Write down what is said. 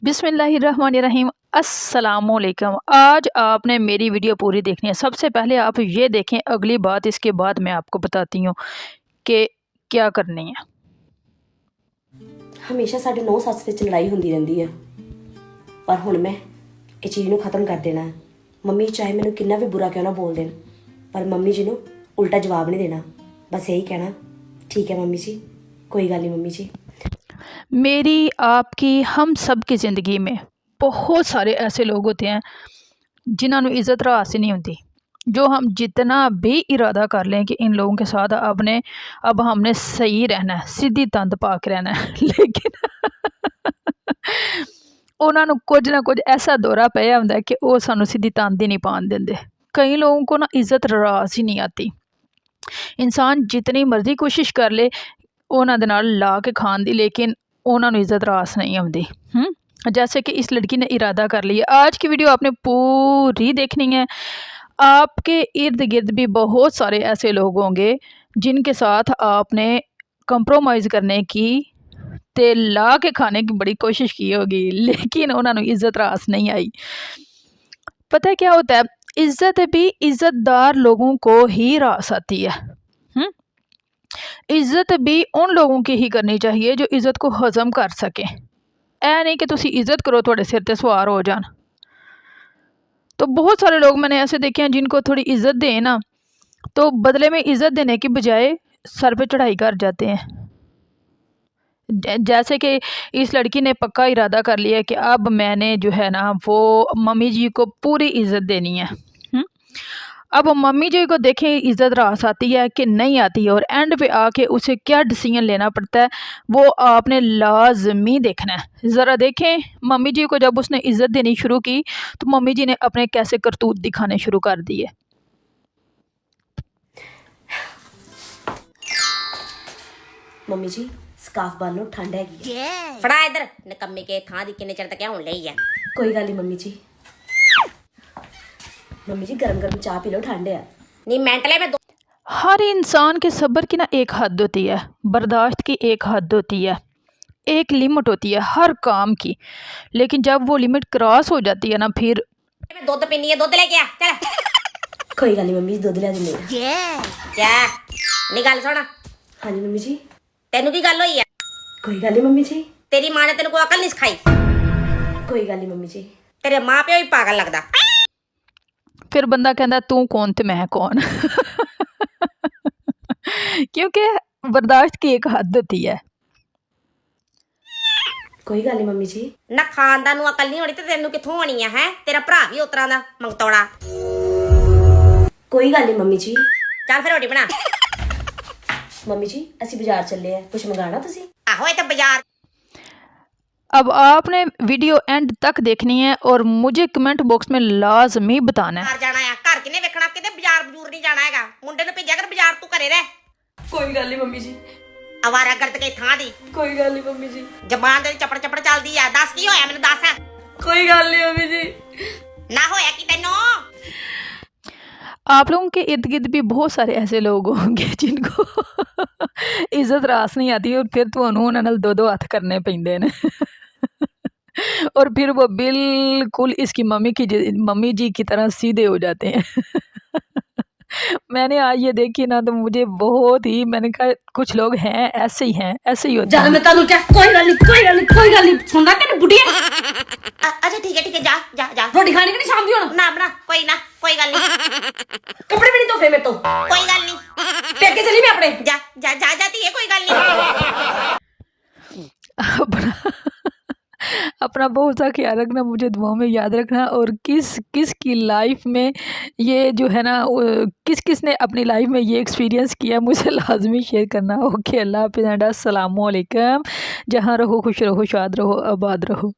बिस्मिल्लाहिर्रहमानिर्रहीम। अस्सलामुअलैकुम। आज आपने मेरी वीडियो पूरी देखनी है। सबसे पहले आप ये देखें, अगली बात इसके बाद मैं आपको बताती हूँ कि क्या करनी है। हमेशा साढ़े नौ सੱਸ ਵਿੱਚ लड़ाई ਹੁੰਦੀ ਰਹਿੰਦੀ है, पर ਹੁਣ मैं ਇਹ ਚੀਜ਼ ਨੂੰ ਖਤਮ ਕਰ ਦੇਣਾ ਹੈ। ਮੰਮੀ ਚਾਹੇ ਮੈਨੂੰ ਕਿੰਨਾ ਵੀ ਬੁਰਾ ਕਿਉਂ ਨਾ ਬੋਲ ਦੇਣ, पर मम्मी जी ਨੂੰ उल्टा जवाब नहीं देना। बस यही कहना, ठीक है मम्मी जी, कोई गल नहीं मम्मी जी। मेरी आपकी हम सब की ज़िंदगी में बहुत सारे ऐसे लोग होते हैं जिन्होंने इज़्ज़त रास ही नहीं होती। जो हम जितना भी इरादा कर लें कि इन लोगों के साथ अब हमने सही रहना है, सीधी तंद पा के रहना है, लेकिन उन्होंने कुछ ना कुछ ऐसा दौरा पाया होंदा है कि वो सानू सीधी तंद ही नहीं पान देंदे। कई लोगों को ना इज़्ज़त रास ही नहीं आती। इंसान जितनी मर्जी कोशिश कर ले उन्होंने दे नाल ला के खान दी, लेकिन उन्होंने इज़्ज़त रास नहीं आती। जैसे कि इस लड़की ने इरादा कर लिया। आज की वीडियो आपने पूरी देखनी है। आपके इर्द गिर्द भी बहुत सारे ऐसे लोग होंगे जिनके साथ आपने कंप्रोमाइज़ करने की ते ला के खाने की बड़ी कोशिश की होगी, लेकिन उन्होंने इज़्ज़त रास नहीं आई। पता है क्या होता है, इज़्ज़त भी इज़्ज़तदार लोगों को ही रास आती है। इज़्ज़त भी उन लोगों की ही करनी चाहिए जो इज़्ज़त को हज़म कर सकें। ऐ नहीं कि तुसी इज़्ज़त करो थोड़े सिर ते सवार हो जान। तो बहुत सारे लोग मैंने ऐसे देखे हैं जिनको थोड़ी इज़्ज़त दें ना, तो बदले में इज़्ज़त देने की बजाय सर पे चढ़ाई कर जाते हैं। जैसे कि इस लड़की ने पक्का इरादा कर लिया कि अब मैंने जो है ना वो मम्मी जी को पूरी इज़्ज़त देनी है। अब मम्मी जी को देखें इज़्ज़त रास आती है कि नहीं आती है, और एंड पे आके उसे क्या डिसीजन लेना पड़ता है वो आपने लाजमी देखना है। ज़रा देखें मम्मी जी को जब उसने इज़्ज़त देनी शुरू की तो मम्मी जी ने अपने कैसे करतूत दिखाने शुरू कर दिए। मम्मी जी स्काफ बानो ठंड हैगी है। फड़ा इधर निकम्मी के थां दी किन्ने चਿਰ तक होਣ ਲਈ ਆ। कोई गल नहीं मम्मी जी। मम्मी जी गरम गरम चाय पी लो, ठंड है। नहीं मेंटले में हर इंसान के सब्र की ना एक हद होती है, बर्दाश्त की एक हद होती है, एक लिमिट होती है हर काम की। लेकिन जब वो लिमिट क्रॉस हो जाती है ना, फिर मैं दूध पीनी है, दूध लेके आ चल। कोई गल नहीं मम्मी जी, दूध लिया देने। क्या नहीं गल सुन। हाँ जी मम्मी जी। तेनू की गल होई है? कोई गल नहीं मम्मी जी। तेरी मां ने तेनू कोई अकल नहीं सिखाई? कोई गल नहीं मम्मी जी। तेरे मां प्यो ही पागल लगदा। फिर बंदा कहता तू कौन ते मैं कौन। क्योंकि बर्दाश्त की एक हद होती है। कोई गल नहीं मम्मी जी। ना खानदान नू अकल नहीं होनी ते तेनू किथों होनी है? तेरा भरा भी उतरा दा मंगतौड़ा। कोई गल नहीं मम्मी जी। चल फिर रोटी बना। मम्मी जी असी बाजार चले हैं, कुछ मंगाना तुसी? आहो इत्थे बाजार। अब आपने वीडियो एंड तक देखनी है और मुझे कमेंट बॉक्स में लाजमी बताना है। बाहर जाना है, घर किने वेखना, किते बाजार बजूर नहीं जाना हैगा। मुंडे नू भेजा कर बाजार, तू घरे रह। कोई गल नहीं मम्मी जी। आवारा गर्द के थां दी। कोई गल नहीं मम्मी जी। जबान दे चपड़ चपड़ चलदी है। दस की होया मैनू दस। कोई गल नहीं मम्मी जी। ना होया कि तैनू? आप लोगों के इर्द गिर्द भी बहुत सारे ऐसे लोग होंगे जिनको इज़्ज़त रास नहीं आती, और फिर तो उन्होंने नाल दो हाथ करने पैंदे ने। और फिर वो बिल्कुल इसकी मम्मी जी की तरह सीधे हो जाते हैं। मैंने आज ये देखी ना तो मुझे बहुत ही, मैंने कहा कुछ लोग हैं ऐसे ही हैं, ऐसे ही होते हैं। मैं तन्नू क्या कोई गल नहीं, कोई गल नहीं, कोई गल नहीं। सुनदा तेरी बुढ़िया। अच्छा ठीक है जा जा जा। रोटी खाने की नहीं शाम दी हुण? ना बना, कोई ना, कोई गल नहीं। कपड़े भी नहीं धोते मेरे तो। कोई गल नहीं, पेके चली मैं अपने। जा जा जा जाती है, कोई गल नहीं। अपना बहुत सा ख्याल रखना, मुझे दुआओं में याद रखना। और किस किस की लाइफ में ये जो है ना, किस किस ने अपनी लाइफ में ये एक्सपीरियंस किया, मुझे लाजमी शेयर करना। ओके, अल्लाह हाफ़िज़, अस्सलामु अलैकुम। जहाँ रहो खुश रहो, शाद रहो, आबाद रहो।